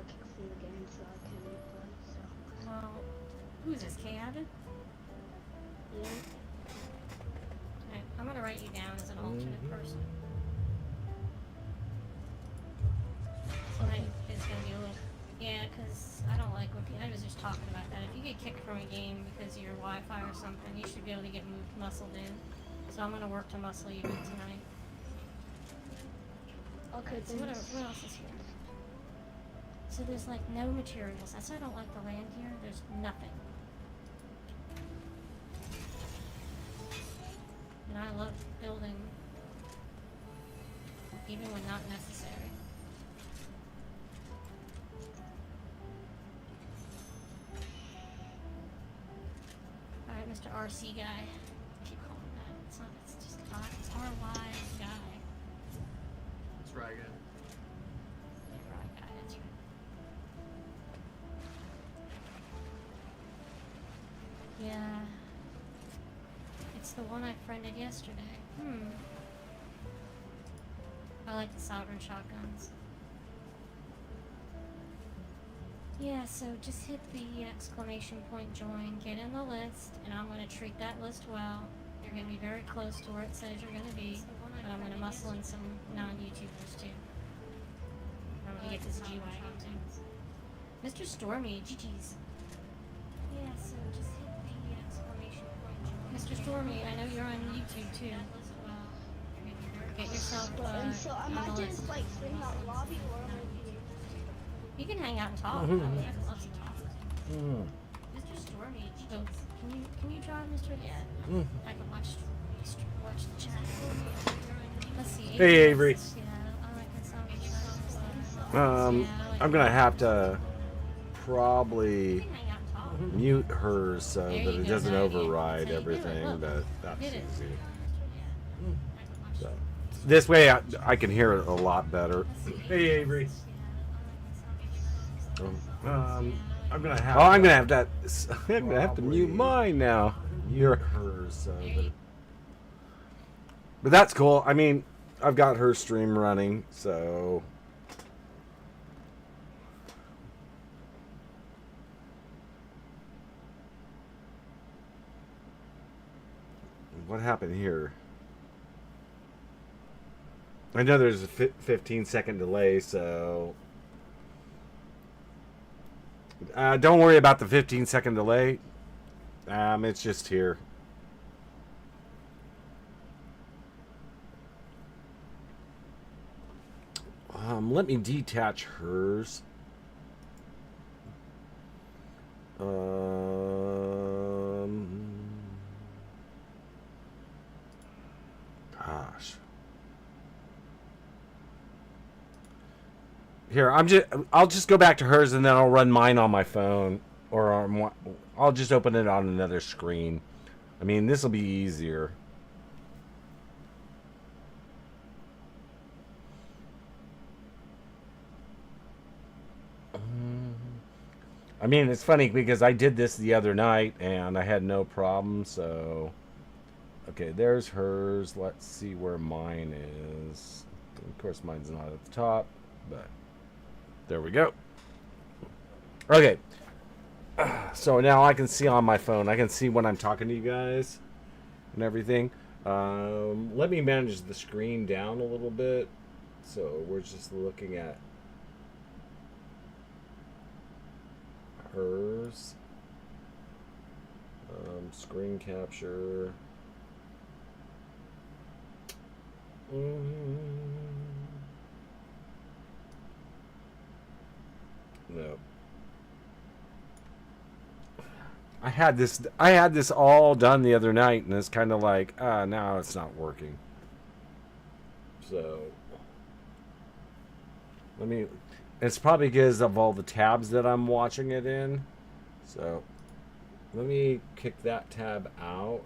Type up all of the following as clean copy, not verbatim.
I can see the game so I can play. So. Well, who's this? K added? Yeah. Okay, I'm gonna write you down as an alternate person. Tonight is gonna be a little. Yeah, because I don't like when I was just talking about that. If you get kicked from a game because of your Wi-Fi or something, you should be able to get muscled in. So I'm gonna work to muscle you in tonight. Okay. So what else is here? So there's like no materials. That's why I don't like the land here. There's nothing. And I love building, even when not necessary. Alright, Mr. RC guy. I keep calling him that. It's not, it's just it's RY guy. That's right, guy. Yeah, right guy, that's right. Yeah. It's the one I friended yesterday. I like the sovereign shotguns. Yeah, so just hit the exclamation point join, get in the list, and I'm going to treat that list well. You're going to be very close to where it says you're going to be, but I'm going to muscle in some non-YouTubers too. I'm going to get this G-Wagon too. Mr. Stormy, GG's. Yeah, so just hit the exclamation point join. Mr. Stormy, I know you're on YouTube too. Get yourself And so am I just like sitting out lobby or am I being? You can hang out and talk. I would love to talk. Mr. Stormy, can you draw, Mr. Yeah. I can watch the chat. Let's see. Hey, Avery. Yeah, I'm gonna have to probably mute hers so that it doesn't override everything, but that's easy. So, this way I can hear it a lot better. Hey, Avery. I'm gonna have. Oh, I'm gonna have to mute mine now. You're hers, so but that's cool. I mean, I've got her stream running, so. What happened here? I know there's a 15-second delay, so don't worry about the 15-second delay. It's just here. Let me detach hers. Gosh. Here, I'll just go back to hers and then I'll run mine on my phone, or I'll just open it on another screen. I mean, this will be easier. I mean, it's funny because I did this the other night and I had no problem, so. Okay, there's hers. Let's see where mine is. Of course, mine's not at the top, but there we go. Okay. So now I can see on my phone. I can see when I'm talking to you guys and everything. Let me manage the screen down a little bit. So we're just looking at hers. Screen capture. No. I had this all done the other night, and it's kind of like, now it's not working. So it's probably because of all the tabs that I'm watching it in. So let me kick that tab out.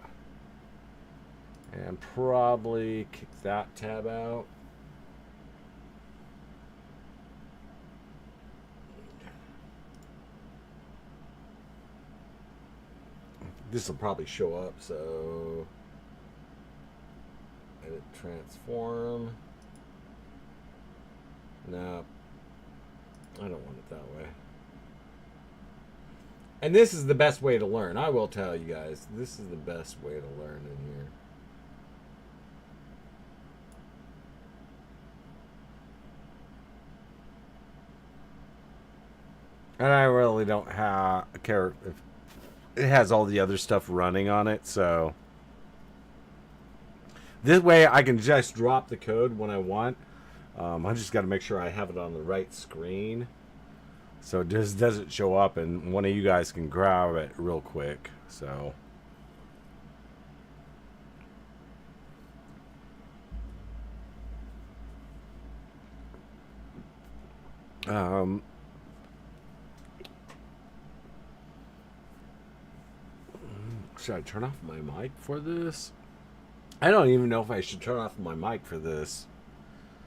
And probably kick that tab out. This will probably show up, so edit transform. No. I don't want it that way. And this is the best way to learn. I will tell you guys, this is the best way to learn in here. And I really don't care if it has all the other stuff running on it, so this way I can just drop the code when I want. I just got to make sure I have it on the right screen, so it just doesn't show up and one of you guys can grab it real quick. So should I turn off my mic for this? I don't even know if I should turn off my mic for this,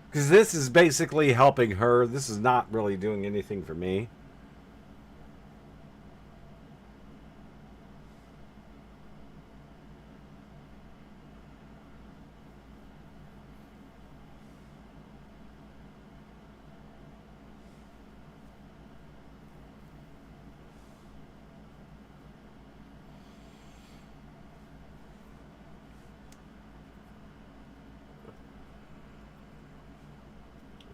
because this is basically helping her. This is not really doing anything for me.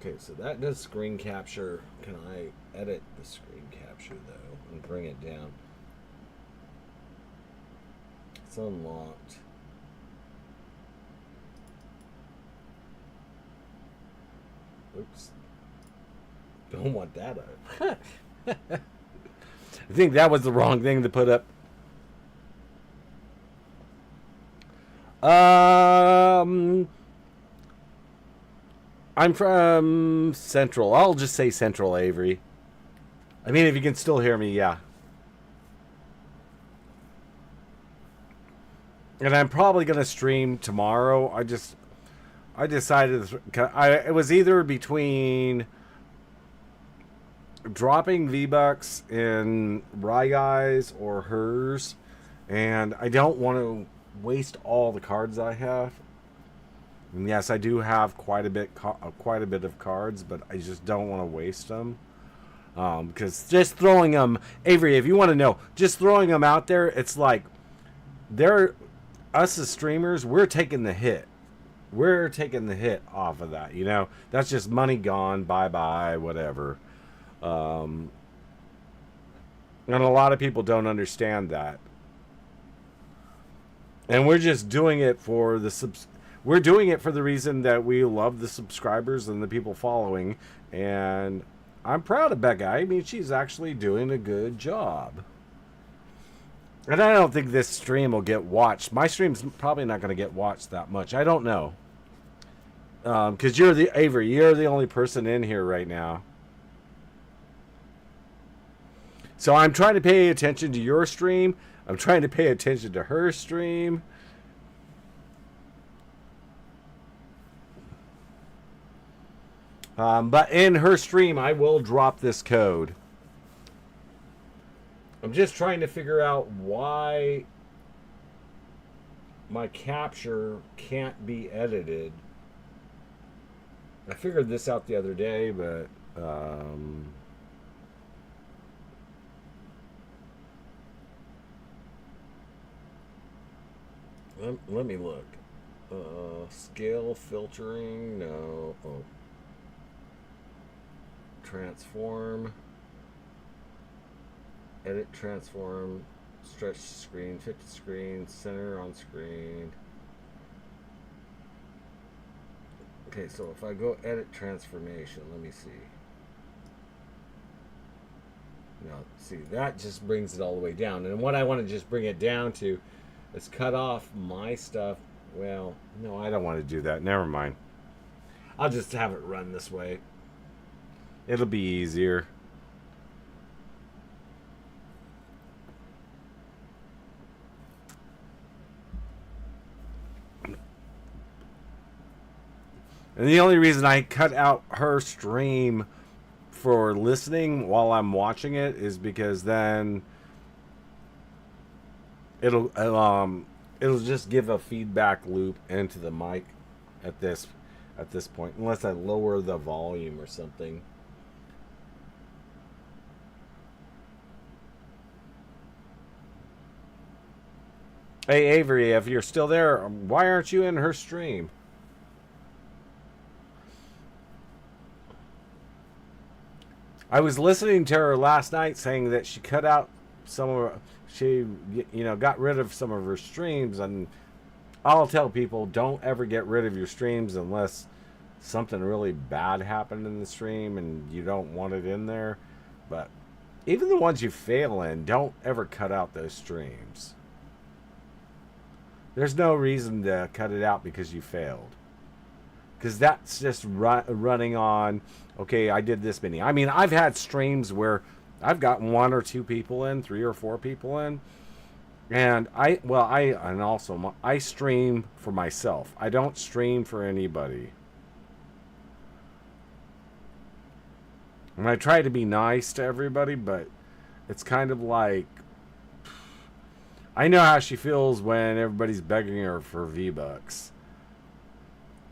Okay, so that does screen capture. Can I edit the screen capture though and bring it down? It's unlocked. Oops. Don't want that up. I think that was the wrong thing to put up. I'm from Central. I'll just say Central Avery. I mean, if you can still hear me, yeah. And I'm probably going to stream tomorrow. I decided it was either between dropping V-Bucks in Rye Guys or hers. And I don't want to waste all the cards I have. And yes, I do have quite a bit of cards, but I just don't want to waste them. Because just throwing them, Avery, if you want to know, just throwing them out there, it's like us as streamers, we're taking the hit. We're taking the hit off of that, you know? That's just money gone, bye-bye, whatever. And a lot of people don't understand that. And we're just doing it for we're doing it for the reason that we love the subscribers and the people following. And I'm proud of Becca. I mean, she's actually doing a good job. And I don't think this stream will get watched. My stream's probably not going to get watched that much. I don't know. Because Avery, you're the only person in here right now. So I'm trying to pay attention to your stream. I'm trying to pay attention to her stream. But in her stream, I will drop this code. I'm just trying to figure out why my capture can't be edited. I figured this out the other day, but let me look. Scale filtering, no. Oh. Transform, edit, transform, stretch screen, fit to screen, center on screen. Okay, so if I go edit transformation, let me see. No, see, that just brings it all the way down. And what I want to just bring it down to is cut off my stuff. Well, no, I don't want to do that. Never mind. I'll just have it run this way. It'll be easier. And the only reason I cut out her stream for listening while I'm watching it is because then it'll just give a feedback loop into the mic at this point, unless I lower the volume or something. Hey, Avery, if you're still there, why aren't you in her stream? I was listening to her last night saying that she cut out some of her, she, got rid of some of her streams, and I'll tell people don't ever get rid of your streams unless something really bad happened in the stream and you don't want it in there. But even the ones you fail in, don't ever cut out those streams. There's no reason to cut it out because you failed. Because that's just running on, okay, I did this many. I mean, I've had streams where I've got 1 or 2 people in, 3 or 4 people in. And I stream for myself. I don't stream for anybody. And I try to be nice to everybody, but it's kind of like, I know how she feels when everybody's begging her for V-Bucks.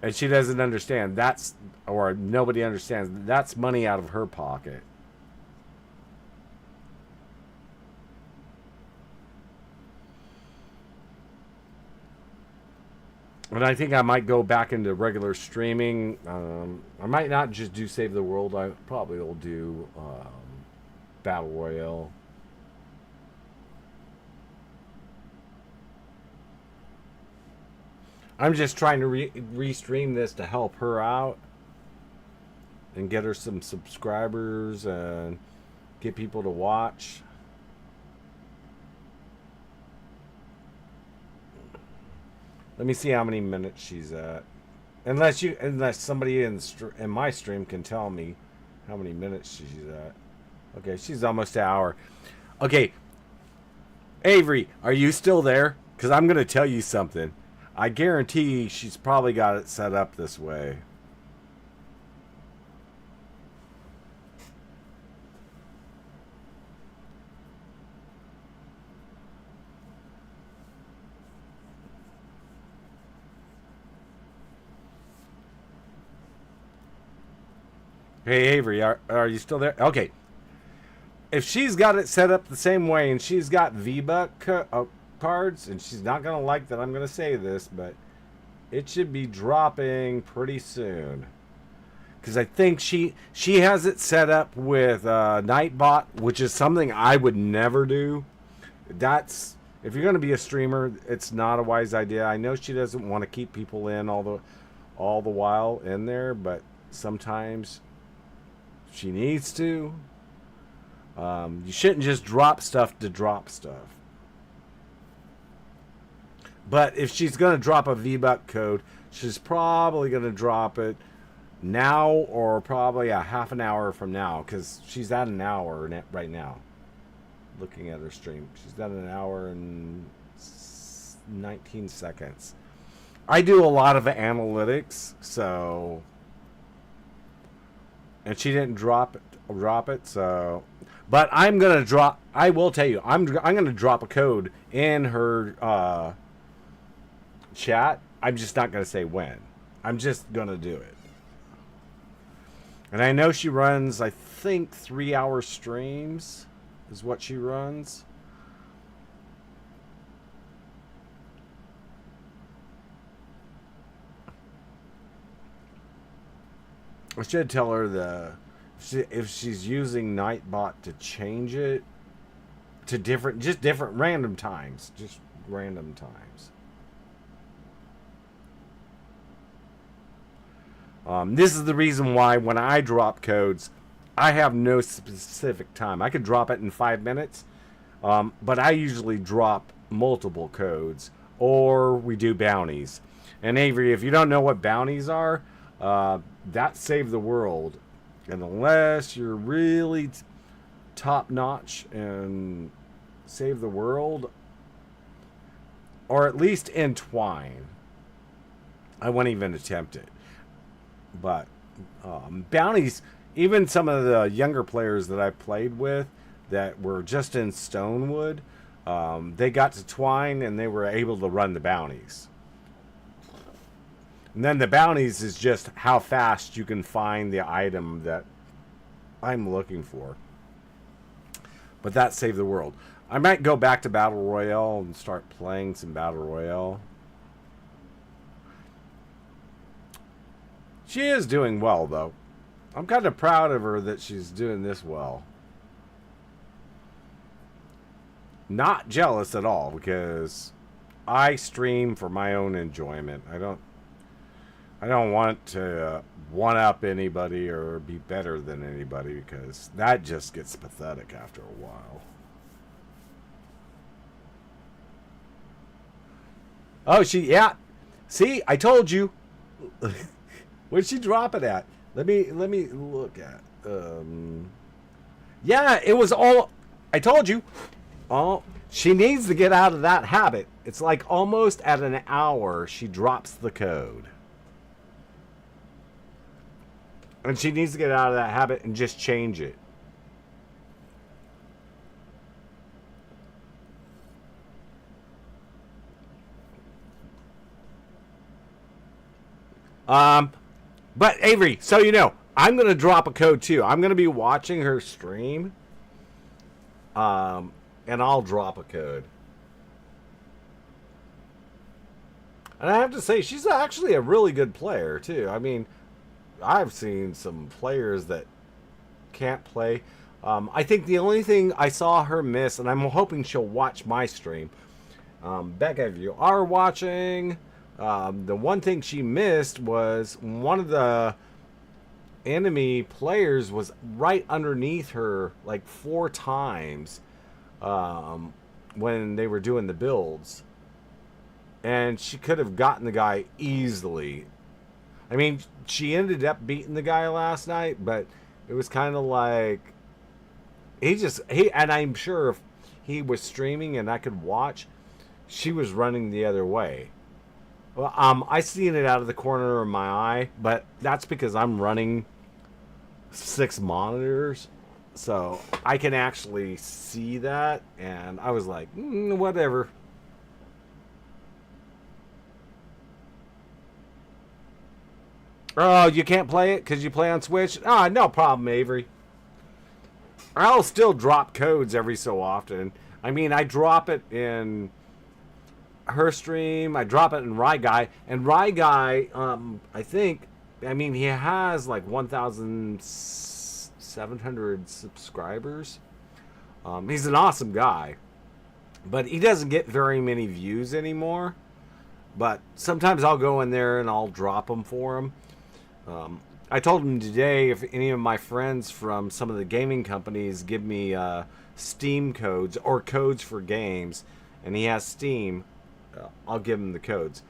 And she doesn't understand. Or nobody understands. That's money out of her pocket. And I think I might go back into regular streaming. I might not just do Save the World. I probably will do Battle Royale. I'm just trying to restream this to help her out and get her some subscribers and get people to watch. Let me see how many minutes she's at. Unless somebody in my stream can tell me how many minutes she's at. Okay, she's almost an hour. Okay, Avery, are you still there? Because I'm going to tell you something. I guarantee she's probably got it set up this way. Hey, Avery, are you still there? Okay. If she's got it set up the same way and she's got V-Buck cards, and she's not going to like that I'm going to say this, but it should be dropping pretty soon. Because I think she has it set up with Nightbot, which is something I would never do. If you're going to be a streamer, it's not a wise idea. I know she doesn't want to keep people in all the while in there, but sometimes she needs to. You shouldn't just drop stuff to drop stuff. But if she's going to drop a V-Buck code, she's probably going to drop it now or probably a half an hour from now, because she's at an hour right now. Looking at her stream, she's at an hour and 19 seconds. I do a lot of analytics, so, and she didn't drop it, so, but I'm gonna drop. I will tell you, I'm gonna drop a code in her chat. I'm just not gonna say when. I'm just gonna do it. And I know she runs, I think, 3-hour streams is what she runs. I should tell her if she's using Nightbot to change it to different random times. Just random times. This is the reason why when I drop codes, I have no specific time. I could drop it in 5 minutes, but I usually drop multiple codes, or we do bounties. And Avery, if you don't know what bounties are, that Save the World. And unless you're really top notch and Save the World, or at least Entwine, I won't even attempt it. But bounties, even some of the younger players that I played with that were just in Stonewood, they got to Twine and they were able to run the bounties. And then the bounties is just how fast you can find the item that I'm looking for. But that saved the world. I might go back to Battle Royale and start playing some Battle Royale. She is doing well, though. I'm kind of proud of her that she's doing this well. Not jealous at all, because I stream for my own enjoyment. I don't want to one-up anybody or be better than anybody, because that just gets pathetic after a while. Oh, yeah. See, I told you. Where'd she drop it at? Let me look at. Yeah, it was all. I told you. Oh, she needs to get out of that habit. It's like almost at an hour she drops the code. And she needs to get out of that habit and just change it. But Avery, so you know, I'm going to drop a code too. I'm going to be watching her stream. And I'll drop a code. And I have to say, she's actually a really good player too. I mean, I've seen some players that can't play. I think the only thing I saw her miss, and I'm hoping she'll watch my stream. Becca, if you are watching, the one thing she missed was one of the enemy players was right underneath her like 4 times when they were doing the builds. And she could have gotten the guy easily. I mean, she ended up beating the guy last night, but it was kind of like and I'm sure if he was streaming and I could watch, she was running the other way. Well, I seen it out of the corner of my eye, but that's because I'm running 6 monitors, so I can actually see that, and I was like, whatever. Oh, you can't play it because you play on Switch? Ah, no problem, Avery. I'll still drop codes every so often. I mean, I drop it in her stream. I drop it in Rye Guy. And Rye Guy, I think, I mean, he has like 1,700 subscribers. He's an awesome guy. But he doesn't get very many views anymore. But sometimes I'll go in there and I'll drop them for him. I told him today if any of my friends from some of the gaming companies give me Steam codes or codes for games, and he has Steam, I'll give him the codes.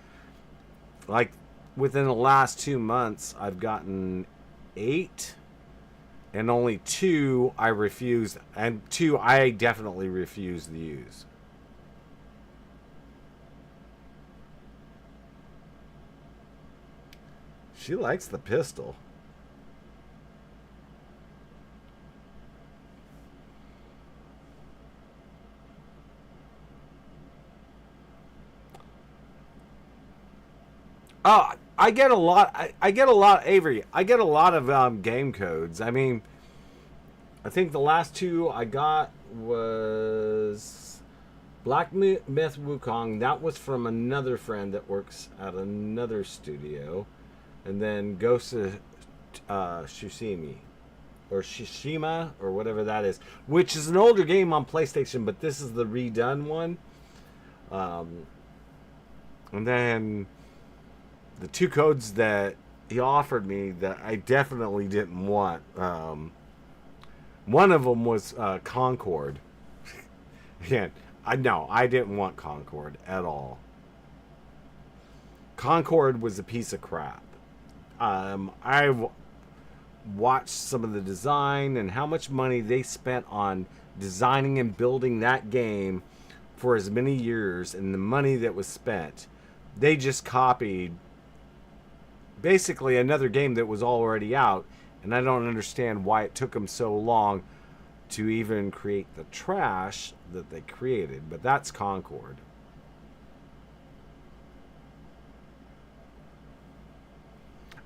Like within the last 2 months, I've gotten 8, and only 2 I refused, and 2 I definitely refuse to use. She likes the pistol. Oh, I get a lot. I get a lot, Avery. I get a lot of game codes. I mean, I think the last 2 I got was Black Myth Wukong. That was from another friend that works at another studio. And then Ghost of Tsushima, or Shishima, or whatever that is, which is an older game on PlayStation, but this is the redone one. And then the 2 codes that he offered me that I definitely didn't want. One of them was Concord. Again, I didn't want Concord at all. Concord was a piece of crap. I've watched some of the design and how much money they spent on designing and building that game for as many years, and the money that was spent. They just copied basically another game that was already out, and I don't understand why it took them so long to even create the trash that they created, but that's Concord.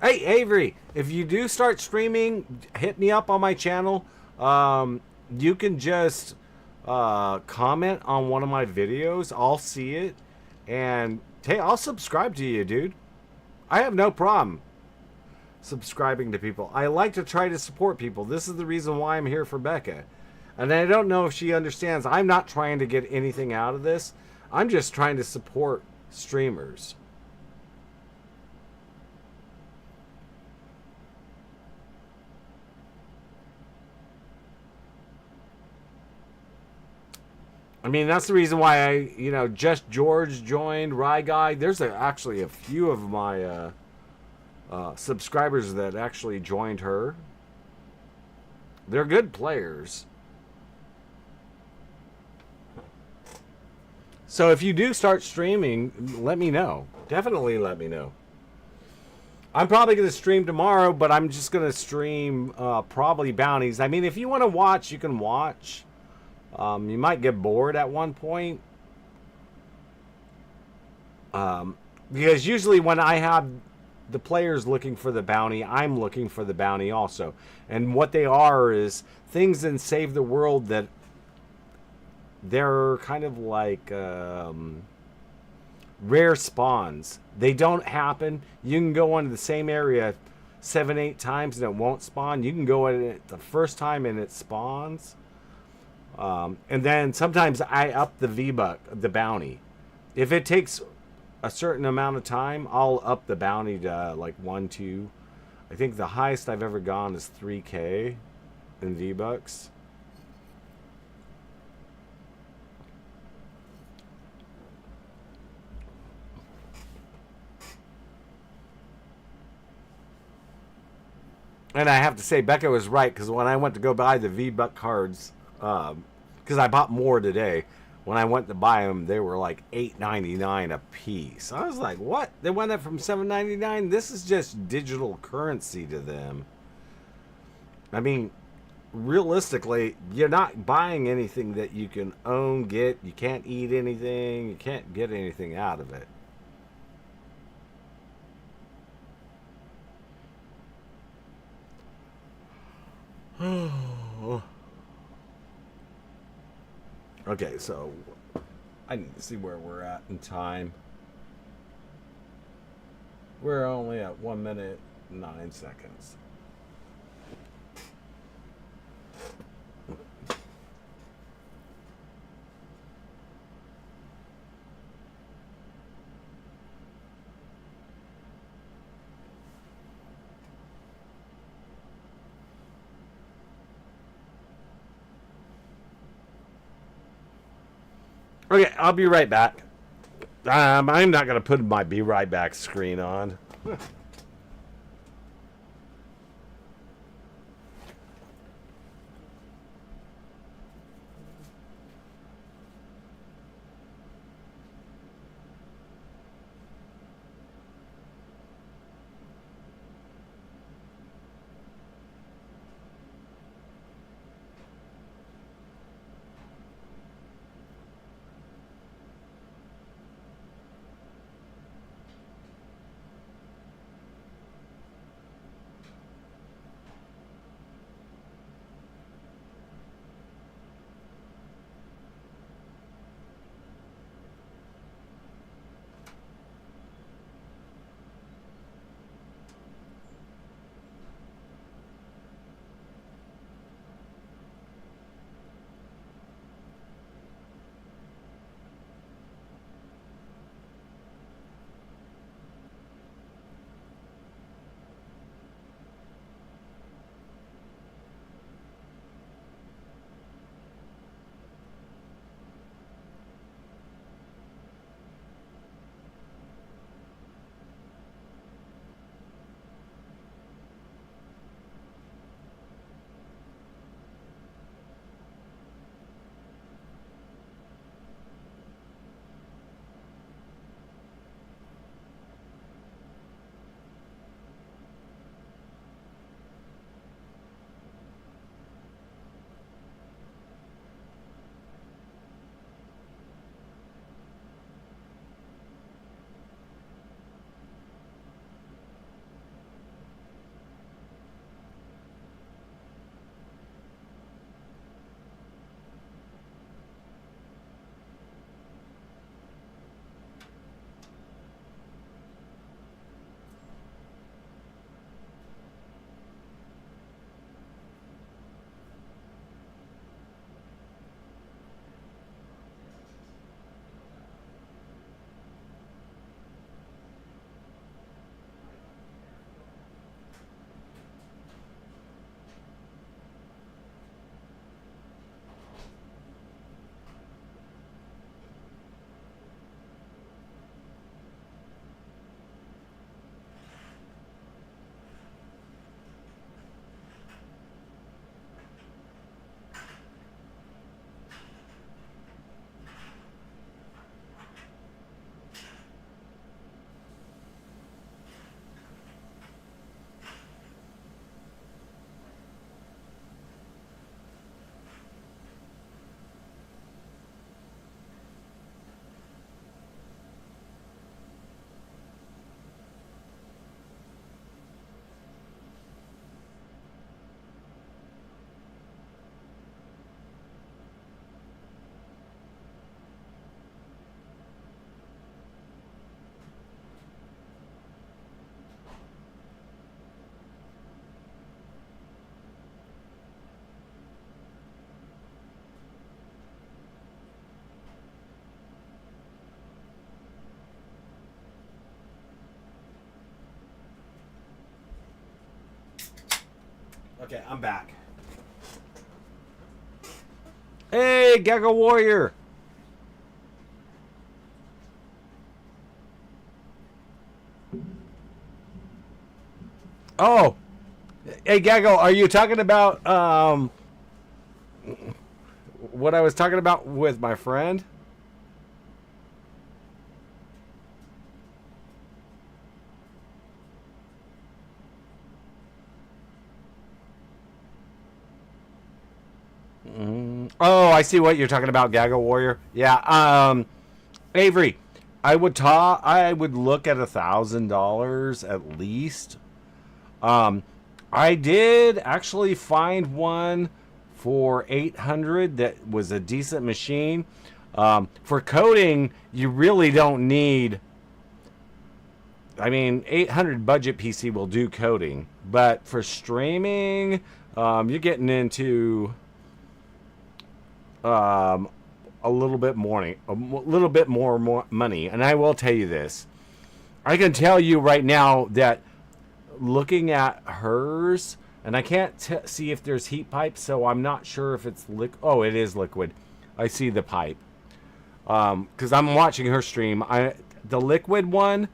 Hey, Avery, if you do start streaming, hit me up on my channel. You can just comment on one of my videos, I'll see it, and hey, I'll subscribe to you, dude. I have no problem subscribing to people. I like to try to support people. This is the reason why I'm here for Becca. And I don't know if she understands. I'm not trying to get anything out of this. I'm just trying to support streamers. I mean, that's the reason why Just George joined, Rye Guy. There's actually a few of my subscribers that actually joined her. They're good players. So if you do start streaming, let me know. Definitely let me know. I'm probably going to stream tomorrow, but I'm just going to stream probably bounties. I mean, if you want to watch, you can watch. You might get bored at one point. Because usually when I have the players looking for the bounty, I'm looking for the bounty also. And what they are is things in Save the World that they're kind of like rare spawns. They don't happen. You can go into the same area 7-8 times and it won't spawn. You can go in it the first time and it spawns. And then sometimes I up the V-buck, the bounty. If it takes a certain amount of time, I'll up the bounty to like 1, 2. I think the highest I've ever gone is 3K in V-bucks. And I have to say, Becca was right, because when I went to go buy the V-buck cards, because I bought more today, when I went to buy them, they were like $8.99 a piece. I was like, what? They went up from $7.99? This is just digital currency to them. I mean, realistically, you're not buying anything that you can own, get. You can't eat anything. You can't get anything out of it. Okay, so I need to see where we're at in time. We're only at 1 minute, 9 seconds. Okay, I'll be right back. I'm not going to put my be right back screen on. Okay, I'm back. Hey, Gaggle Warrior. Oh, hey, Gaggle, are you talking about what I was talking about with my friend? Oh, I see what you're talking about, Gaggle Warrior. Yeah, Avery, I would look at $1,000 at least. Um, I did actually find one for 800 that was a decent machine. For coding, you really don't need. I mean, 800 budget PC will do coding, but for streaming, you're getting into um, a little bit more money. And I will tell you this: I can tell you right now that looking at hers, and I can't see if there's heat pipes, so I'm not sure if it's oh, it is liquid. I see the pipe because I'm watching her stream. The liquid one,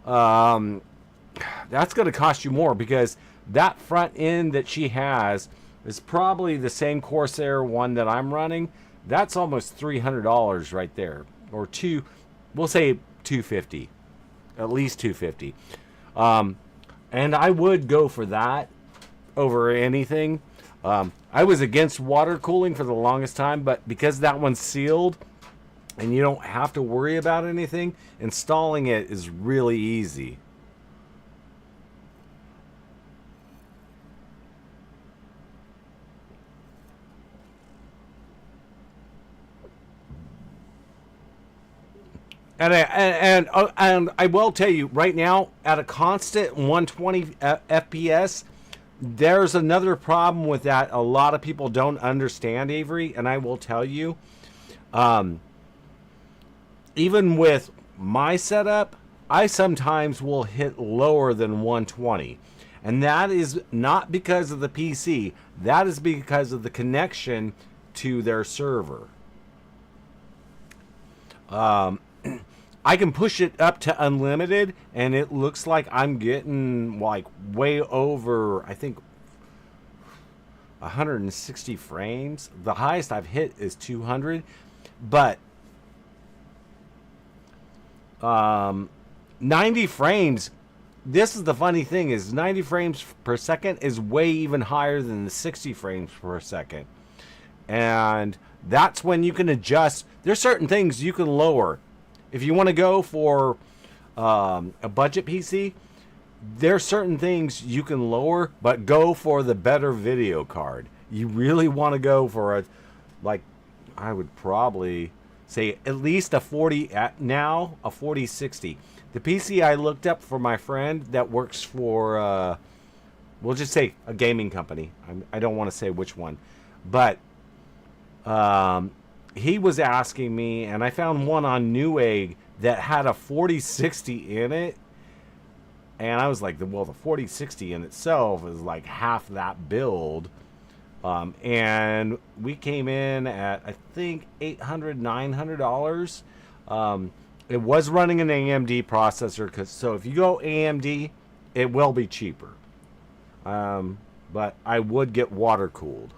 that's going to cost you more because that front end that she has is probably the same Corsair one that I'm running. That's almost $300 right there, or we'll say 250, at least 250. And I would go for that over anything. I was against water cooling for the longest time, but because that one's sealed and you don't have to worry about anything, installing it is really easy. And I will tell you right now, at a constant 120 FPS, there's another problem with that. A lot of people don't understand, Avery, and I will tell you. Even with my setup, I sometimes will hit lower than 120. And that is not because of the PC. That is because of the connection to their server. I can push it up to unlimited, and it looks like I'm getting like way over, I think, 160 frames. The highest I've hit is 200, but 90 frames. This is the funny thing: is 90 frames per second is way even higher than the 60 frames per second, and that's when you can adjust. There's certain things you can lower. If you want to go for a budget PC, there's certain things you can lower, but go for the better video card. You really want to go for I would probably say at least a 4060. The PC I looked up for my friend that works for, we'll just say a gaming company. I don't want to say which one, but he was asking me, and I found one on Newegg that had a 4060 in it. And I was like, well, the 4060 in itself is like half that build. And we came in at, I think, $800, $900. It was running an AMD processor. So if you go AMD, it will be cheaper. But I would get water cooled.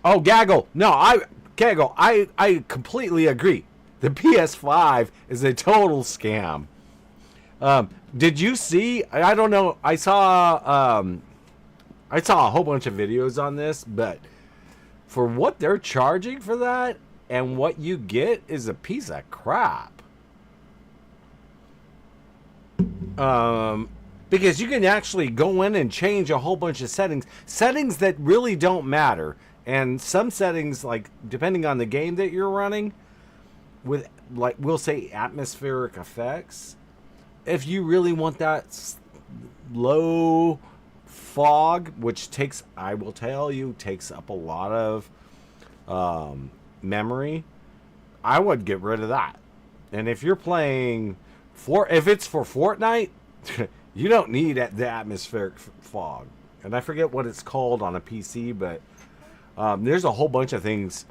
Oh, Gaggle. No, Gaggle, I completely agree. The PS5 is a total scam. Did you see? I don't know. I saw a whole bunch of videos on this, but for what they're charging for that and what you get is a piece of crap. Because you can actually go in and change a whole bunch of settings that really don't matter. And some settings, like depending on the game that you're running, with like we'll say atmospheric effects, if you really want that low fog, which takes, I will tell you, takes up a lot of memory, I would get rid of that. And if you're playing if it's for Fortnite, you don't need the atmospheric fog. And I forget what it's called on a PC, but there's a whole bunch of things.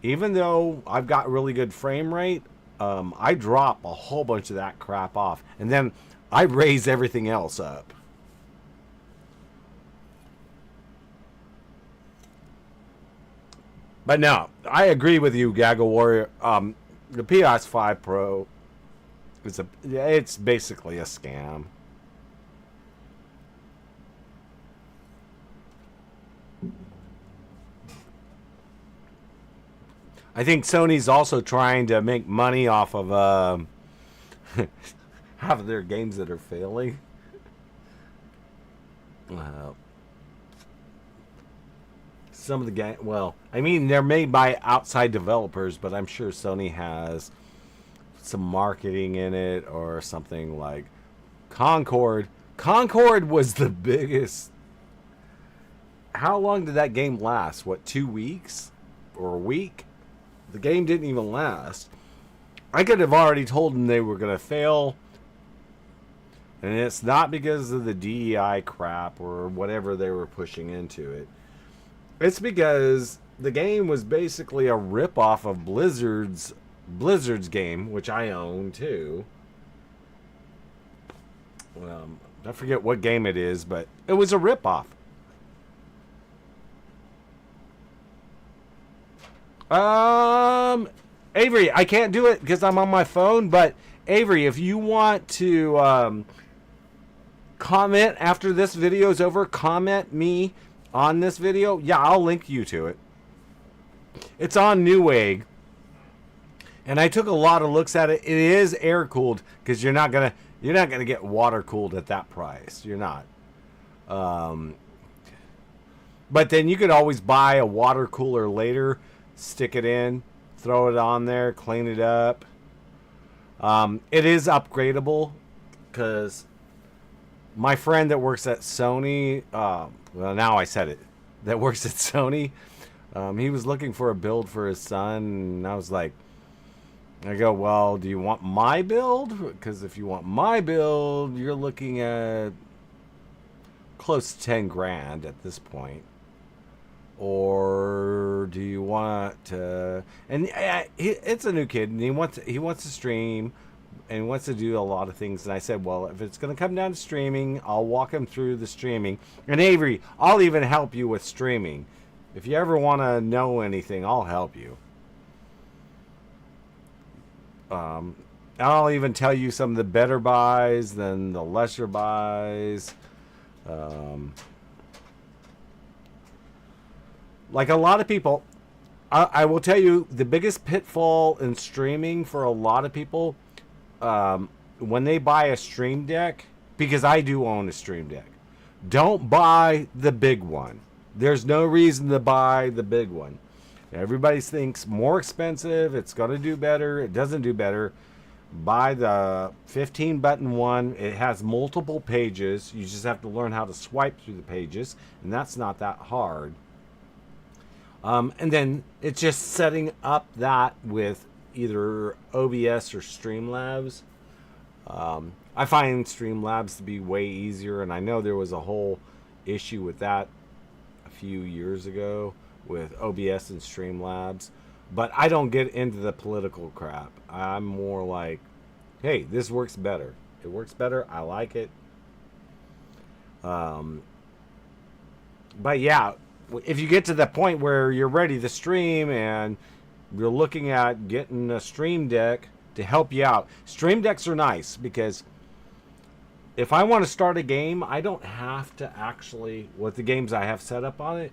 Even though I've got really good frame rate, I drop a whole bunch of that crap off. And then I raise everything else up. But no, I agree with you, Gaggle Warrior. The PS5 Pro it's basically a scam. I think Sony's also trying to make money off of half of their games that are failing. Some of the game, well, I mean, they're made by outside developers, but I'm sure Sony has some marketing in it or something like Concord. Concord was the biggest. How long did that game last? What, 2 weeks or a week? The game didn't even last. I could have already told them they were going to fail. And it's not because of the DEI crap or whatever they were pushing into it. It's because the game was basically a rip-off of Blizzard's game, which I own too. I forget what game it is, but it was a rip-off. Avery, I can't do it because I'm on my phone, but Avery, if you want to comment after this video is over, comment me on this video. Yeah, I'll link you to it. It's on Newegg. And I took a lot of looks at it. It is air cooled because you're not gonna get water cooled at that price. You're not. But then you could always buy a water cooler later, stick it in, throw it on there, clean it up. It is upgradable because my friend that works at Sony, well, now I said it, that works at Sony, he was looking for a build for his son, and I was like, I go, well, do you want my build? Because if you want my build, you're looking at close to 10 grand at this point. Or do you want to? And it's a new kid, and he wants to stream, and wants to do a lot of things. And I said, well, if it's going to come down to streaming, I'll walk him through the streaming. And Avery, I'll even help you with streaming. If you ever want to know anything, I'll help you. I'll even tell you some of the better buys than the lesser buys. Like a lot of people, I will tell you the biggest pitfall in streaming for a lot of people, when they buy a Stream Deck, because I do own a Stream Deck, don't buy the big one. There's no reason to buy the big one. Everybody thinks more expensive, it's going to do better. It doesn't do better. Buy the 15 button one. It has multiple pages. You just have to learn how to swipe through the pages, and that's not that hard. And then it's just setting up that with either OBS or Streamlabs. I find Streamlabs to be way easier, and I know there was a whole issue with that a few years ago with OBS and Streamlabs. But I don't get into the political crap. I'm more like, hey, this works better. It works better. I like it. But yeah, if you get to the point where you're ready to stream and you're looking at getting a Stream Deck to help you out. Stream Decks are nice because if I want to start a game, I don't have to actually, with the games I have set up on it,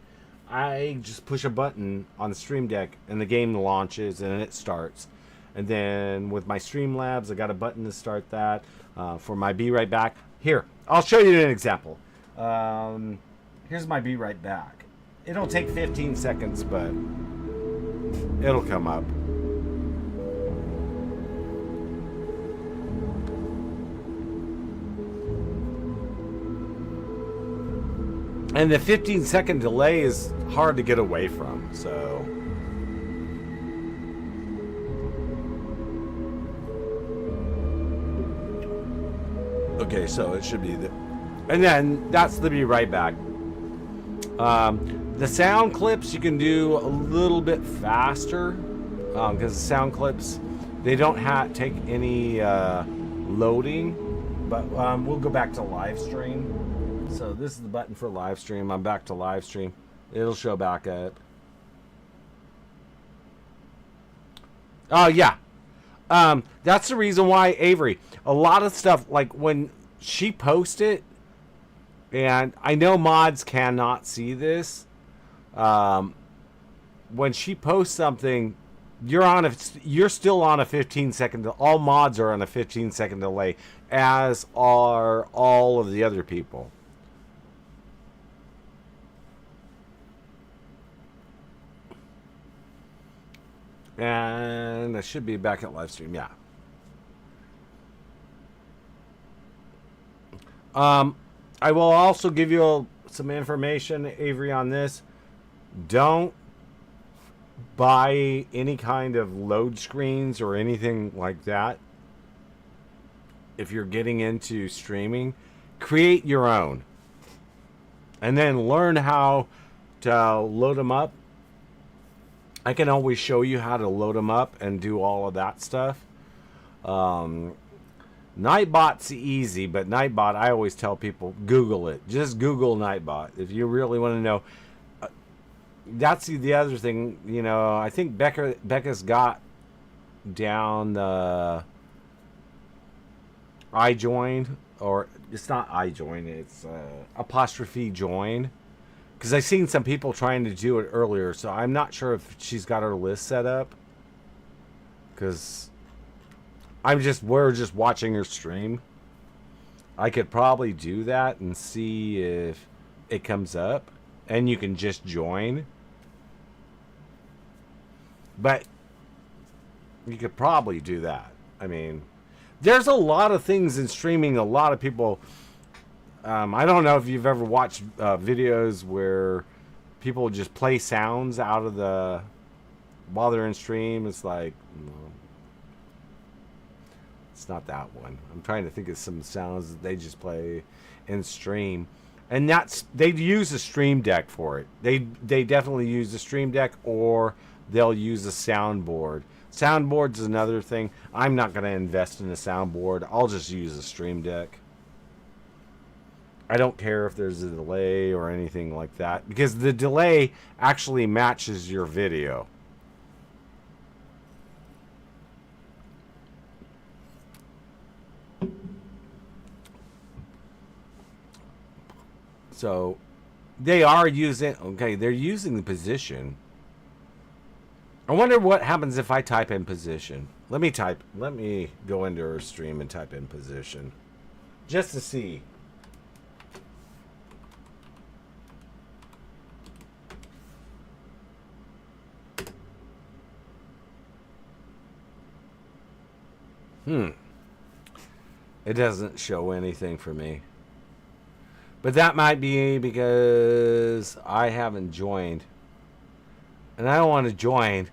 I just push a button on the Stream Deck and the game launches and it starts. And then with my Streamlabs, I got a button to start that. For my Be Right Back. Here, I'll show you an example. Here's my Be Right Back. It'll take 15 seconds, but it'll come up. And the 15-second delay is hard to get away from, so Okay, so it should be the, and then that's the be right back. The sound clips you can do a little bit faster because the sound clips, they don't take any loading. But we'll go back to live stream. So this is the button for live stream. I'm back to live stream. It'll show back up. Oh yeah. That's the reason why, Avery, a lot of stuff, like when she posts it, and I know mods cannot see this, when she posts something, you're still on a 15-second, all mods are on a 15-second delay, as are all of the other people. And I should be back at live stream, yeah. I will also give you some information, Avery, on this. Don't buy any kind of load screens or anything like that. If you're getting into streaming, create your own. And then learn how to load them up. I can always show you how to load them up and do all of that stuff. Nightbot's easy, but Nightbot, I always tell people, Google it. Just Google Nightbot if you really want to know. That's the other thing, you know. I think Becca's got down the iJoin, or it's not iJoin, it's apostrophe join. Because I've seen some people trying to do it earlier, so I'm not sure if she's got her list set up. Because we're just watching her stream. I could probably do that and see if it comes up, and you can just join. But you could probably do that. I mean, there's a lot of things in streaming. A lot of people. I don't know if you've ever watched videos where people just play sounds out of the while they're in stream. It's like, no, it's not that one. I'm trying to think of some sounds that they just play in stream, and they use a stream deck for it. They definitely use a stream deck, or they'll use a soundboard. Soundboard's another thing. I'm not going to invest in a soundboard. I'll just use a stream deck. I don't care if there's a delay or anything like that, because the delay actually matches your video. So they are using, they're using the position. I wonder what happens if I type in position. Let me go into her stream and type in position just to see. It doesn't show anything for me. But that might be because I haven't joined. And I don't want to join.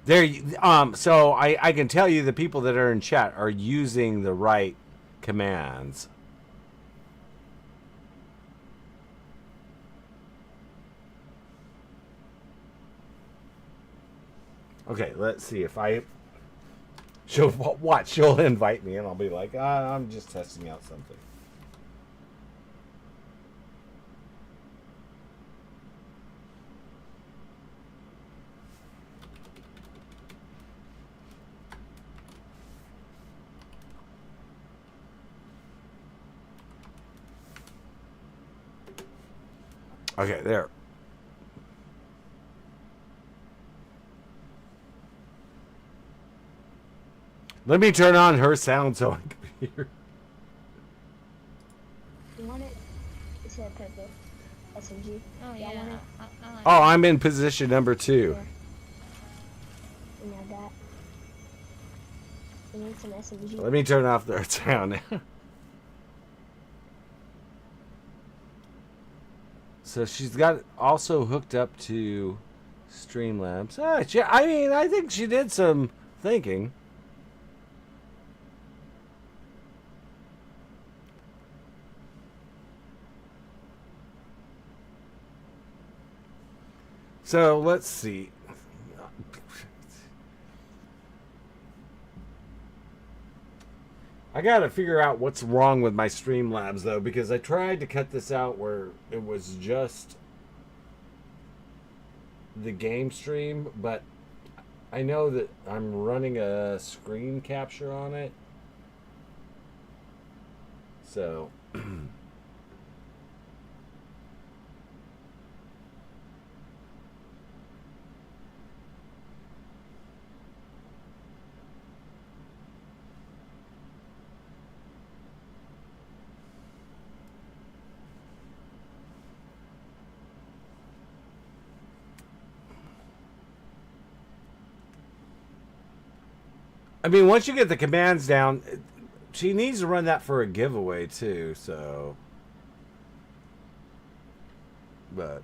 So I can tell you the people that are in chat are using the right commands. Okay, let's see if she'll invite me and I'll be like, I'm just testing out something. Okay, there. Let me turn on her sound so I can hear. You want it? It's a purple SMG. Oh yeah. Oh, I'm in position number 2. Yeah. You have that. You need some SMG. Let me turn off their sound. So she's got it also hooked up to Streamlabs. I mean, I think she did some thinking. So let's see. I gotta figure out what's wrong with my Streamlabs though, because I tried to cut this out where it was just the game stream, but I know that I'm running a screen capture on it. So I mean, once you get the commands down, she needs to run that for a giveaway too, so. But.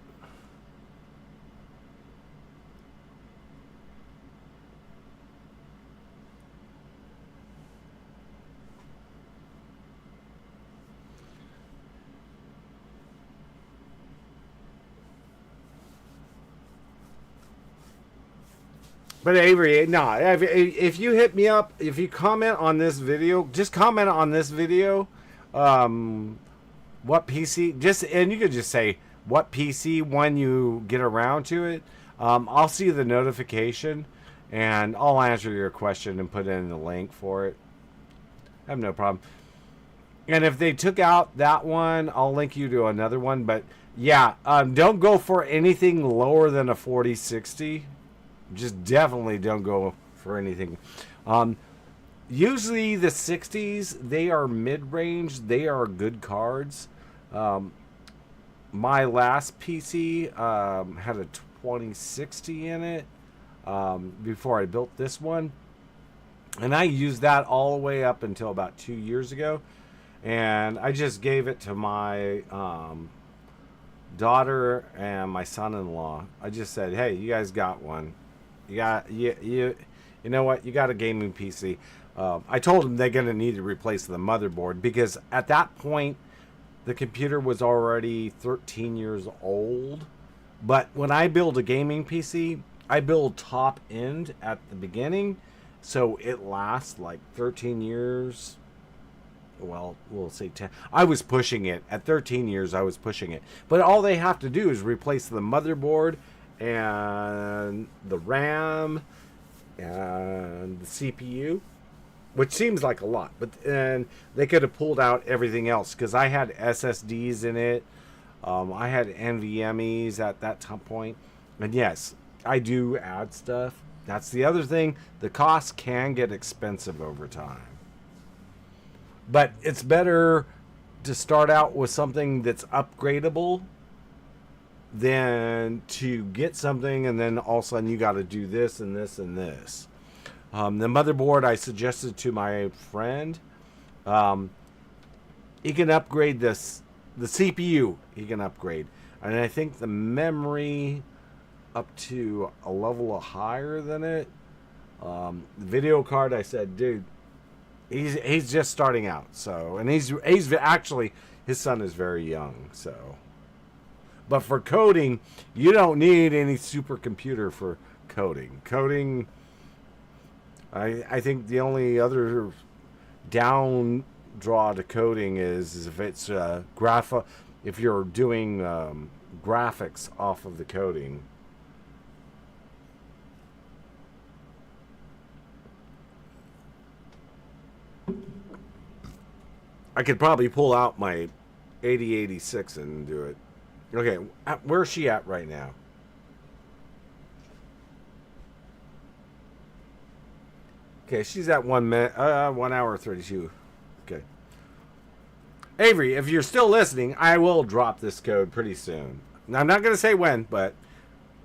But Avery, no, if you hit me up, if you comment on this video, just comment on this video, what PC, and you could just say what PC when you get around to it. I'll see the notification, and I'll answer your question and put in the link for it. I have no problem. And if they took out that one, I'll link you to another one. But yeah, don't go for anything lower than a 4060. Just definitely don't go for anything. Usually the 60s, they are mid-range. They are good cards. My last PC had a 2060 in it before I built this one. And I used that all the way up until about 2 years ago. And I just gave it to my daughter and my son-in-law. I just said, hey, you guys got one. You know what? You got a gaming PC. I told them they're going to need to replace the motherboard because at that point, the computer was already 13 years old. But when I build a gaming PC, I build top end at the beginning, so it lasts like 13 years. Well, we'll say 10. I was pushing it. At 13 years, I was pushing it. But all they have to do is replace the motherboard and the RAM and the CPU, which seems like a lot, but and they could have pulled out everything else because I had SSDs in it. I had NVMe's at that point, and yes, I do add stuff. That's the other thing. The costs can get expensive over time, but it's better to start out with something that's upgradable than to get something and then all of a sudden you got to do this and this and this. The motherboard I suggested to my friend, he can upgrade this, the CPU he can upgrade, and I think the memory up to a level higher than it. The video card, I said, dude, he's just starting out, so, and he's actually, his son is very young, so. But for coding, you don't need any supercomputer for coding. Coding, I think the only other down draw to coding is if it's if you're doing graphics off of the coding. I could probably pull out my 8086 and do it. Okay, where's she at right now? Okay, she's at 1 minute, 1 hour 32. Okay, Avery, if you're still listening, I will drop this code pretty soon. Now, I'm not gonna say when, but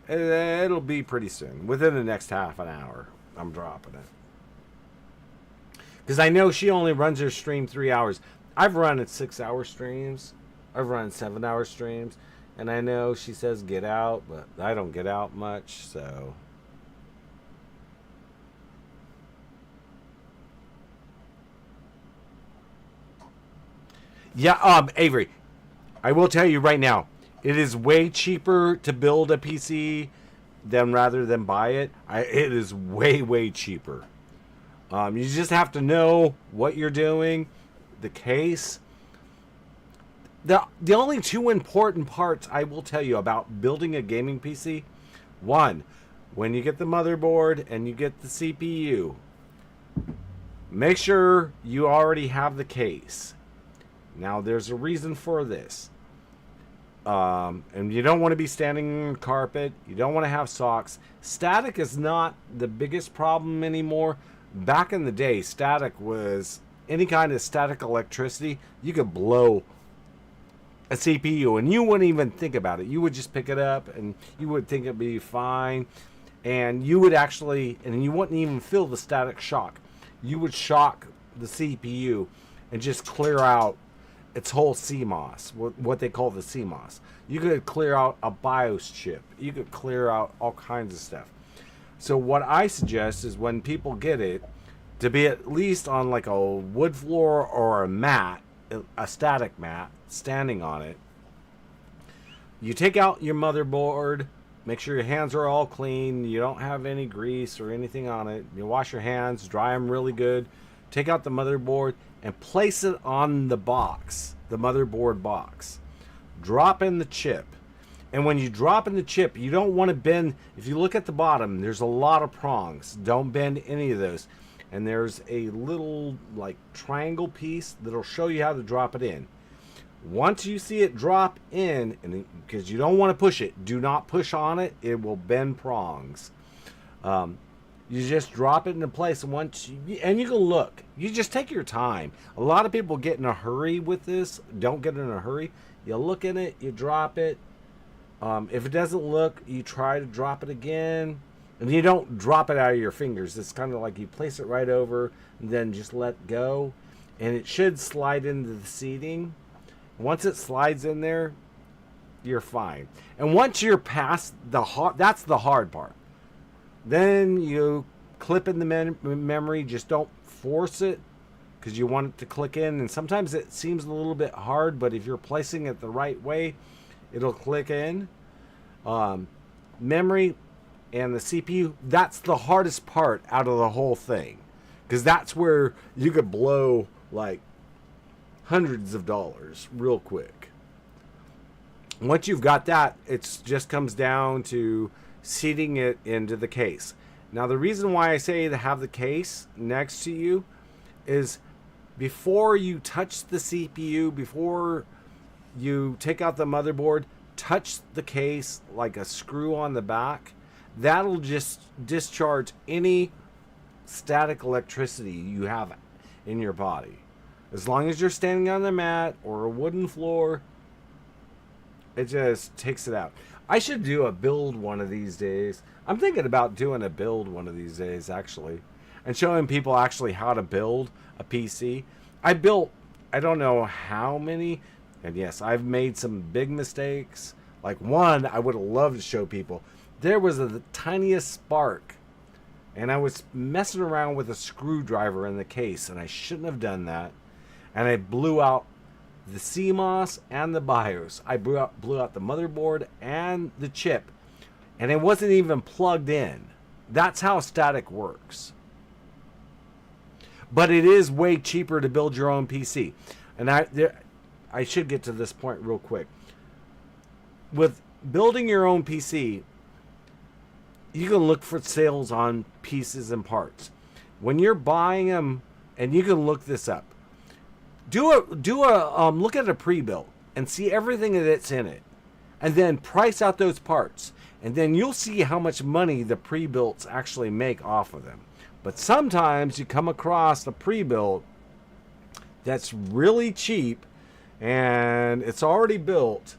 it'll be pretty soon. Within the next half an hour, I'm dropping it. Because I know she only runs her stream 3 hours. I've run at 6 hour streams. I've run 7 hour streams. And I know she says get out, but I don't get out much, so. Yeah, Avery, I will tell you right now, it is way cheaper to build a PC than rather than buy it. It is way, way cheaper. You just have to know what you're doing, the case. The only two important parts I will tell you about building a gaming PC, one, when you get the motherboard and you get the CPU, make sure you already have the case. Now, there's a reason for this. And you don't want to be standing on carpet. You don't want to have socks. Static is not the biggest problem anymore. Back in the day, static was any kind of static electricity. You could blow a CPU and you wouldn't even think about it. You would just pick it up and you would think it'd be fine. And you would actually, and you wouldn't even feel the static shock. You would shock the CPU and just clear out its whole CMOS, what they call the CMOS. You could clear out a BIOS chip. You could clear out all kinds of stuff. So what I suggest is when people get it, to be at least on like a wood floor or a mat, a static mat, standing on it. You take out your motherboard, make sure your hands are all clean, you don't have any grease or anything on it. You wash your hands, dry them really good. Take out the motherboard and place it on the box, the motherboard box. Drop in the chip. And when you drop in the chip, you don't want to bend. If you look at the bottom, there's a lot of prongs. Don't bend any of those. And there's a little like triangle piece that'll show you how to drop it in. Once you see it drop in, and because you don't want to push it, do not push on it. It will bend prongs. You just drop it into place, and and you can look. You just take your time. A lot of people get in a hurry with this. Don't get in a hurry. You look in it, you drop it. If it doesn't look, you try to drop it again. And you don't drop it out of your fingers. It's kind of like you place it right over and then just let go. And it should slide into the seating. Once it slides in there, you're fine. And once you're past that's the hard part. Then you clip in the memory. Just don't force it because you want it to click in. And sometimes it seems a little bit hard, but if you're placing it the right way, it'll click in. Memory and the CPU, that's the hardest part out of the whole thing. Because that's where you could blow like hundreds of dollars real quick. Once you've got that, it just comes down to seating it into the case. Now, the reason why I say to have the case next to you is before you touch the CPU, before you take out the motherboard, touch the case like a screw on the back. That'll just discharge any static electricity you have in your body. As long as you're standing on the mat or a wooden floor, it just takes it out. I should do a build one of these days. I'm thinking about doing a build one of these days, actually, and showing people actually how to build a PC. I built, I don't know how many, and yes, I've made some big mistakes. Like one, I would have loved to show people. There was the tiniest spark, and I was messing around with a screwdriver in the case, and I shouldn't have done that. And I blew out the CMOS and the BIOS. I blew out the motherboard and the chip, and it wasn't even plugged in. That's how static works. But it is way cheaper to build your own PC. And I should get to this point real quick. With building your own PC, you can look for sales on pieces and parts. When you're buying them, and you can look this up, look at a pre-built and see everything that's in it, and then price out those parts, and then you'll see how much money the pre-builts actually make off of them. But sometimes you come across a pre-built that's really cheap and it's already built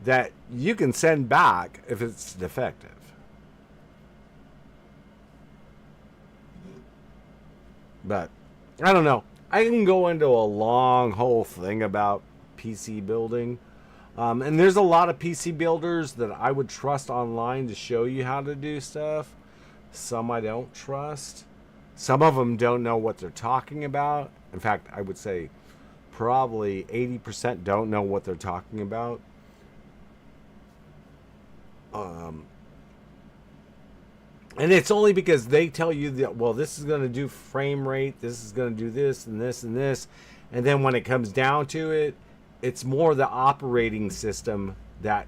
that you can send back if it's defective. But I don't know. I can go into a long whole thing about PC building. And there's a lot of PC builders that I would trust online to show you how to do stuff. Some I don't trust. Some of them don't know what they're talking about. In fact, I would say probably 80% don't know what they're talking about. And it's only because they tell you that, well, this is going to do frame rate, this is going to do this and this and this. And then when it comes down to it, it's more the operating system that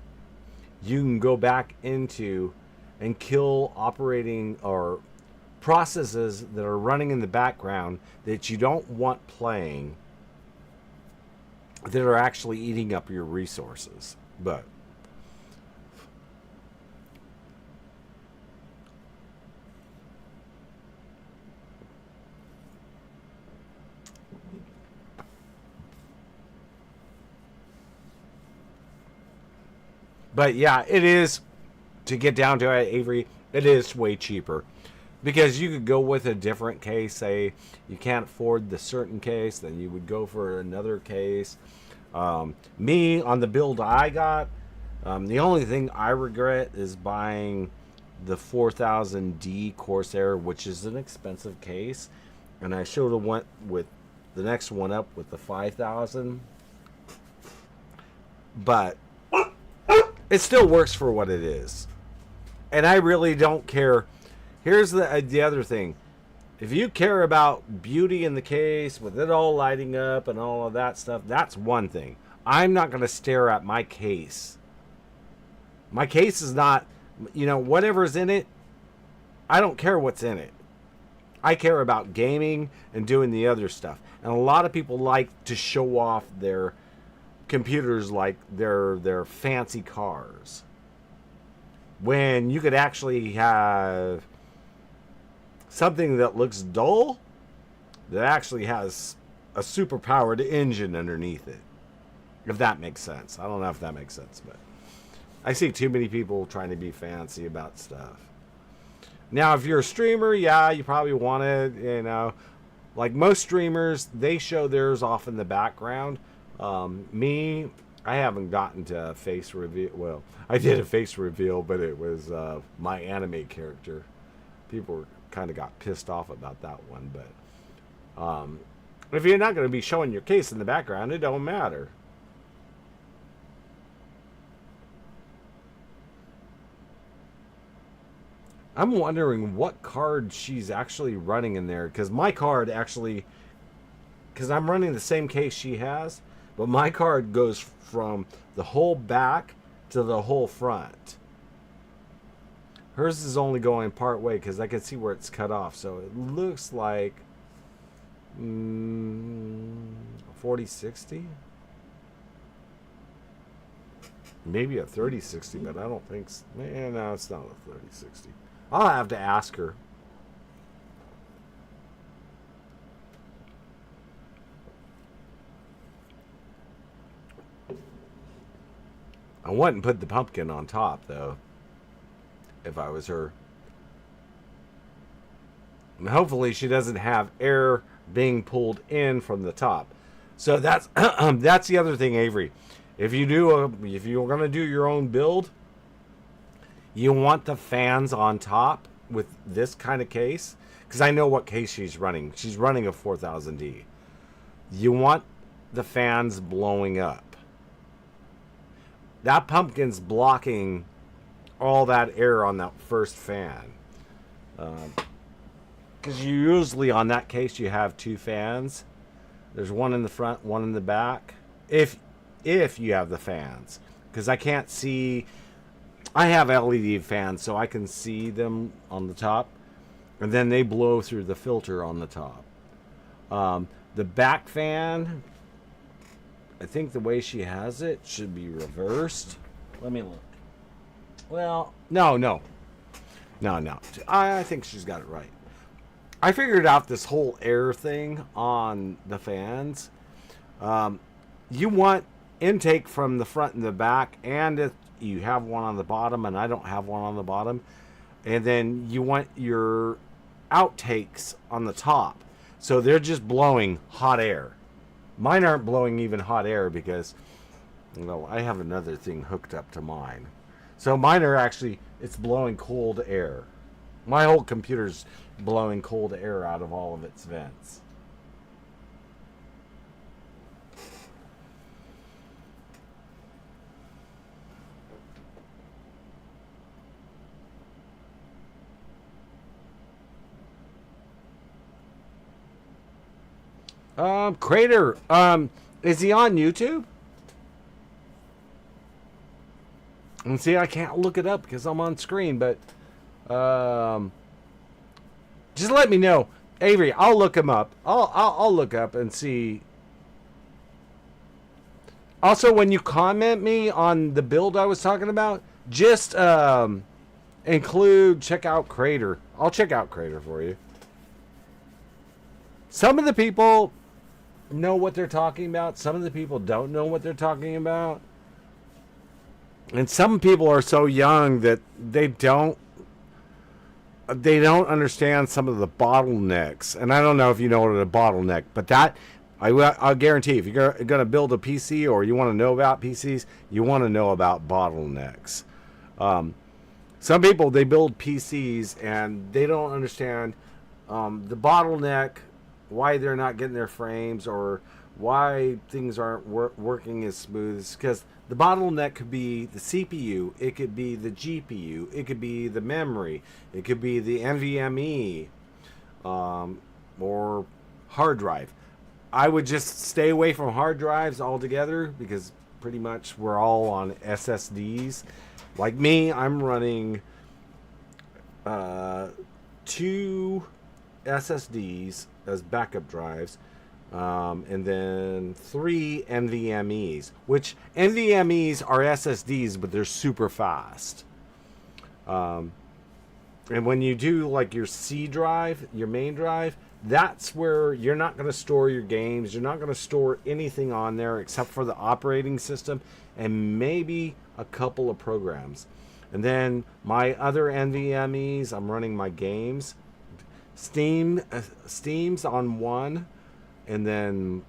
you can go back into and kill operating or processes that are running in the background that you don't want playing, that are actually eating up your resources. But yeah, it is, to get down to it, Avery, it is way cheaper. Because you could go with a different case, say you can't afford the certain case, then you would go for another case. Me, on the build I got, the only thing I regret is buying the 4000D Corsair, which is an expensive case. And I should have went with the next one up with the 5000. But it still works for what it is. And I really don't care. Here's the other thing. If you care about beauty in the case, with it all lighting up and all of that stuff, that's one thing. I'm not going to stare at my case. My case is not, whatever's in it, I don't care what's in it. I care about gaming and doing the other stuff. And a lot of people like to show off their computers like they're fancy cars, when you could actually have something that looks dull that actually has a super powered engine underneath it, if that makes sense. I don't know if that makes sense, but I see too many people trying to be fancy about stuff. Now, if you're a streamer, yeah, you probably want it, like most streamers, they show theirs off in the background. Me, I haven't gotten to a face reveal. Well, I did a face reveal, but it was my anime character. People kind of got pissed off about that one. But if you're not going to be showing your case in the background, it don't matter. I'm wondering what card she's actually running in there. Because my card actually... Because I'm running the same case she has... But my card goes from the whole back to the whole front. Hers is only going part way because I can see where it's cut off. So it looks like 4060. Maybe a 3060, but I don't think so. No, it's not a 3060. I'll have to ask her. I wouldn't put the pumpkin on top, though, if I was her. And hopefully she doesn't have air being pulled in from the top. So that's that's the other thing, Avery. If you're going to do your own build, you want the fans on top with this kind of case. Because I know what case she's running. She's running a 4000D. You want the fans blowing up. That pumpkin's blocking all that air on that first fan. Because you usually, on that case, you have two fans. There's one in the front, one in the back. If you have the fans. Because I can't see... I have LED fans, so I can see them on the top. And then they blow through the filter on the top. The back fan... I think the way she has it should be reversed. Let me look. Well, no. I think she's got it right. I figured out this whole air thing on the fans. You want intake from the front and the back, and if you have one on the bottom, and I don't have one on the bottom, and then you want your outtakes on the top. So they're just blowing hot air. Mine aren't blowing even hot air because Well, I have another thing hooked up to mine. So mine are actually, it's blowing cold air. My whole computer's blowing cold air out of all of its vents. Crater, is he on YouTube? And see, I can't look it up because I'm on screen, but just let me know, Avery. I'll look him up. I'll look up and see. Also, when you comment me on the build I was talking about, just include check out Crater. I'll check out Crater for you. Some of the people know what they're talking about. Some of the people don't know what they're talking about. And some people are so young that they don't understand some of the bottlenecks. And I don't know if you know what a bottleneck, but that I'll guarantee if you're going to build a PC or you want to know about PCs, you want to know about bottlenecks. Some people, they build PCs and they don't understand the bottleneck, why they're not getting their frames or why things aren't working as smooth. It's because the bottleneck could be the CPU, it could be the GPU, it could be the memory, it could be the NVMe, or hard drive. I would just stay away from hard drives altogether because pretty much we're all on SSDs. Like me, I'm running 2 SSDs as backup drives. And then 3 NVMEs, which NVMEs are SSDs, but they're super fast. And when you do like your C drive, your main drive, that's where you're not going to store your games. You're not going to store anything on there except for the operating system and maybe a couple of programs. And then my other NVMEs, I'm running my games. Steam's on one. And then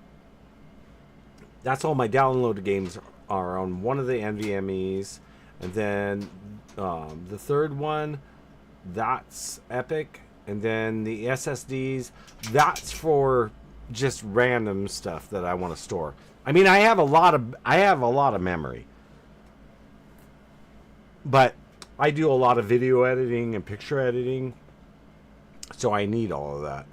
that's all my downloaded games are on one of the NVMEs. And then the third one, that's Epic. And then the SSDs, that's for just random stuff that I want to store. I mean, I have a lot of memory. But I do a lot of video editing and picture editing. So I need all of that.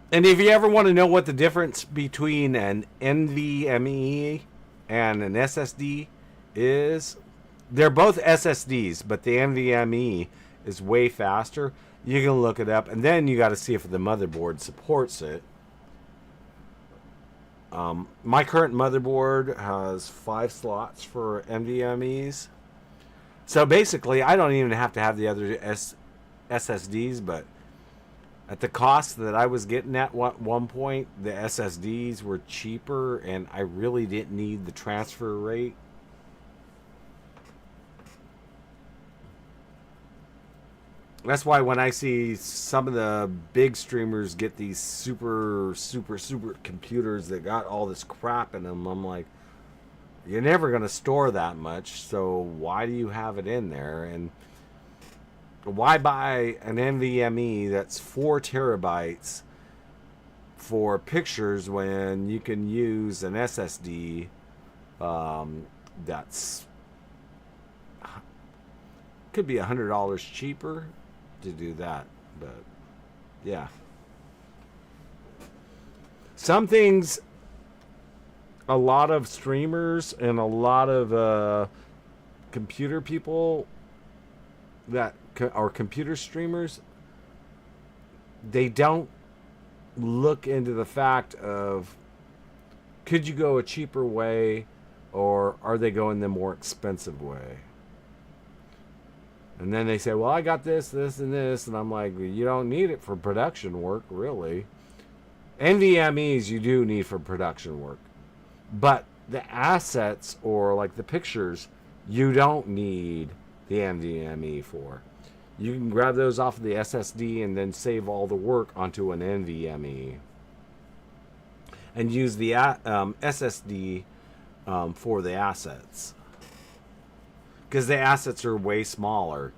And if you ever want to know what the difference between an NVMe and an SSD is, they're both SSDs, but the NVMe is way faster. You can look it up, and then you got to see if the motherboard supports it. My current motherboard has 5 slots for NVMe's. So basically, I don't even have to have the other SSDs, but at the cost that I was getting at one point, the SSDs were cheaper, and I really didn't need the transfer rate. That's why when I see some of the big streamers get these super computers that got all this crap in them, I'm like, you're never going to store that much, so why do you have it in there? And why buy an NVMe that's 4 terabytes for pictures when you can use an SSD that's could be $100 cheaper to do that? But yeah, some things a lot of streamers and a lot of computer people that are computer streamers, they don't look into the fact of, could you go a cheaper way, or are they going the more expensive way? And then they say, well, I got this, and this, and I'm like, you don't need it for production work, really. NVMEs you do need for production work, but the assets or like the pictures, you don't need the NVMe for. You can grab those off of the SSD and then save all the work onto an NVMe. And use the SSD for the assets. Because the assets are way smaller.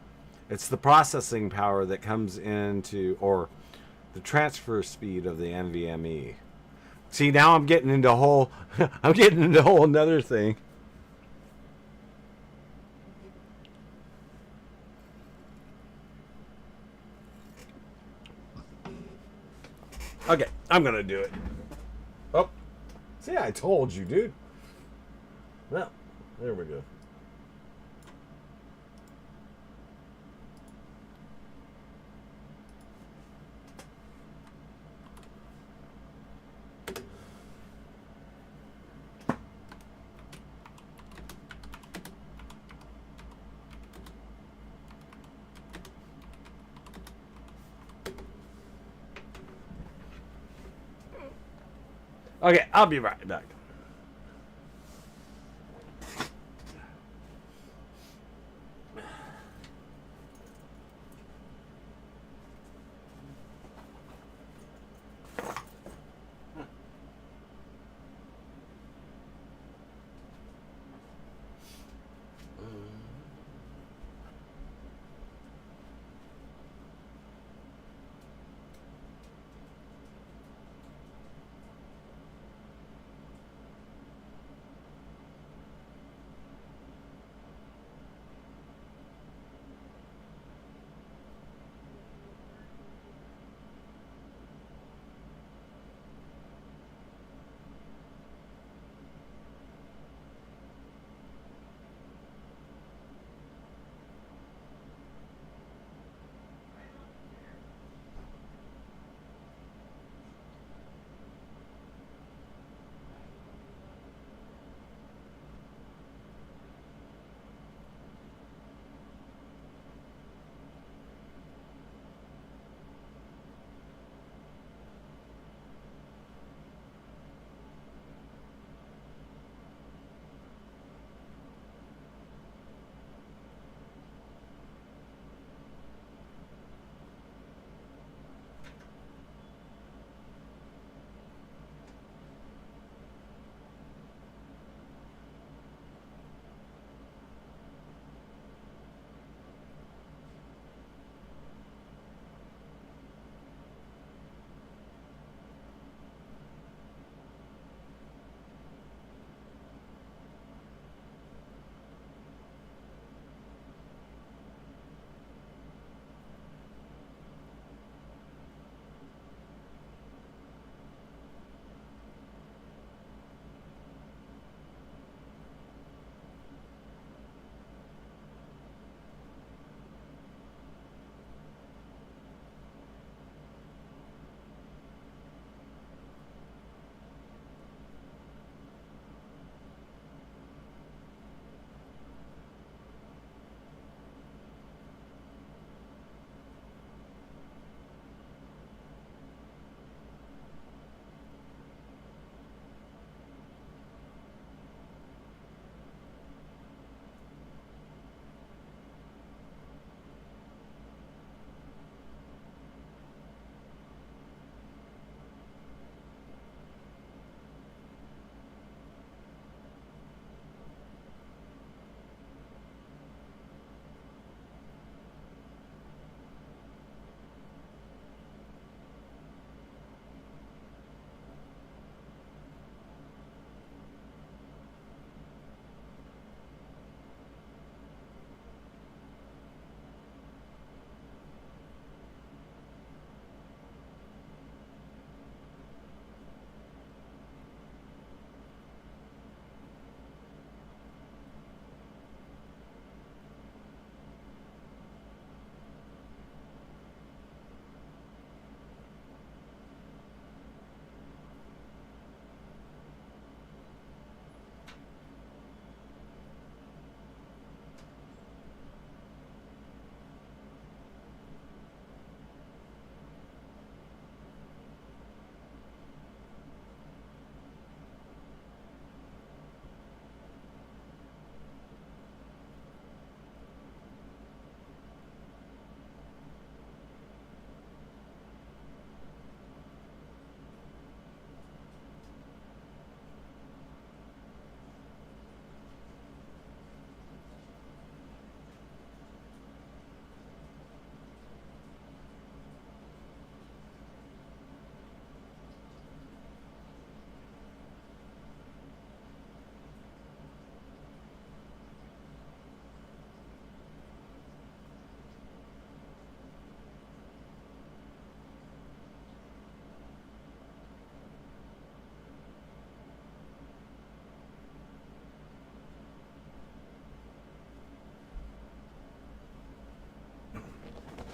It's the processing power that comes into, or the transfer speed of the NVMe. See, now I'm getting into I'm getting into a whole another thing. Okay, I'm gonna do it. Oh, see, I told you, dude. Well, there we go. Okay, I'll be right back.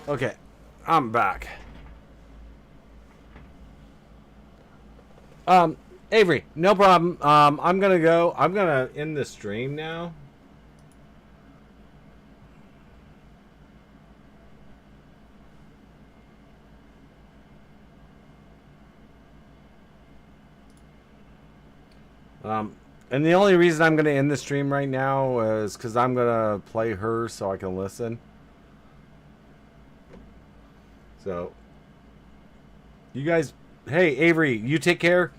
Okay, I'm back. Avery, no problem. I'm gonna go. I'm gonna end the stream now. And the only reason I'm gonna end the stream right now is because I'm gonna play her so I can listen. So, you guys, hey Avery, you take care.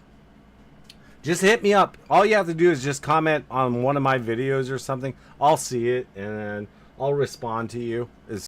Just hit me up. All you have to do is just comment on one of my videos or something. I'll see it and then I'll respond to you as